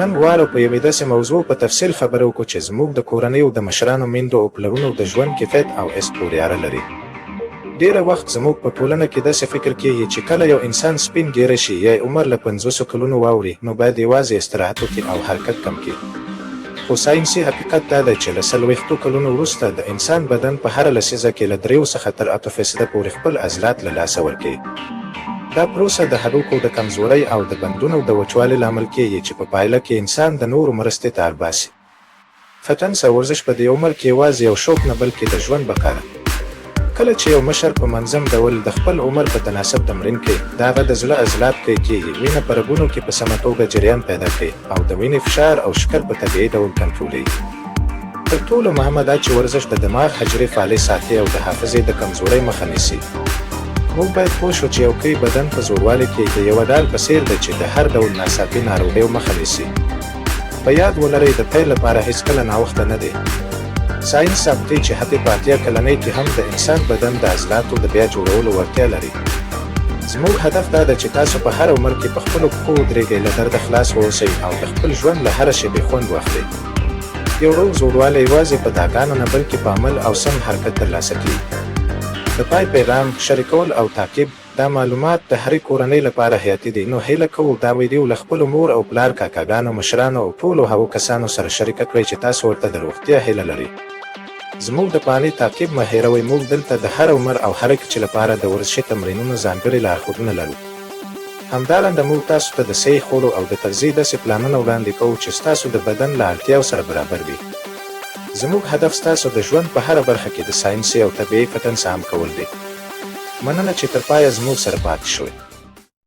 نن غواړو په یوې داسې موضوع په تفصیل خبرې وکړو چې زموږ د کورنیو د مشرانو، میندو او پلرونو د ژوند کیفیت او حس پورې اړه لري. ډیره وخت زموږ په ټولنه کې داسې فکر کیږي چې کله یو انسان سپین ږیره شي یا عمر له 50 کلونو واوړي نو باید یوازې استراحت وکړي او حرکت کم کړي. خو ساینسي حقیقت دا دی چې له 40 کلونو وروسته د انسان بدن په هره لسیزه کې له 3 څخه تر 8% پورې خپل عضلات له لاسه ورکوي. دا پروسه د هډوکو د کمزورۍ او د بندونو د وچوالي لامل کیږي چې په پایله کې انسان د نورو مرستې ته اړ باسي. فتنس او ورزش په دې عمر کې یوازې یو شوق نه بلکې د ژوند بقا ده. کله چې یو مشر په منظم ډول د خپل عمر په تناسب تمرین کوي، د هغه د زړه عضلات قوي کیږي، وینه په رګونو کې په سمه توګه جریان پیدا کوي او د وینې فشار او شکر په طبیعي ډول کنټرولوي. تر ټولو مهمه دا چې ورزش د دماغ حجرې فعالې ساتي او د حافظې د کمزورۍ مخه نیسي. موږ باید پوه شو چې یو قوي بدن په زوروالي کې د یوه ډال په څیر دی چې د هر ډول ناڅاپي ناروغیو مخه نیسي. په یاد ولرئ د پیل لپاره هیڅکله ناوخته نه دی. ساینس ثابتوي چې حتی په 80 کلنۍ کې هم د انسان بدن د عضلاتو د بیا جوړولو وړتیا لري. زموږ هدف دا ده چې تاسو په هر عمر کې په خپلو پښو ودرېږئ، له درده خلاص واوسئ او د خپل ژوند له هره شېبې خوند واخلئ. یو روغ زوړوالی یوازې په داګانو نه بلکې په عمل او سم حرکت ترلاسه کیږي. د پای پیغام، شریکول او تعقیب دا معلومات د هرې کورنۍ لپاره حیاتي دي. نو هیله کوو دا ویډیو له خپلو مور او پلار، کاکاګانو، مشرانو او ټولو هغو کسانو سره شریکه کړئ چې تاسو ورته د روغتیا هیله لرئ. زموږ د پلاني تعقیب مه هېروئ. موږ دلته د هر عمر او هر کچې لپاره د ورزشي تمرینونو ځانګړي لارښودونه لرو. همدارنګه موږ تاسو ته د صحي خوړو او د تغذیې داسې پلانونه وړاندې کوو چې ستاسو د بدن له اړتیاو سره برابر وي. زموږ هدف ستاسو د ژوند په هره برخه کې د ساینسي او طبیعي فتنس عام کول دی. مننه چې تر پایه زموږ سره پاتې شوئ.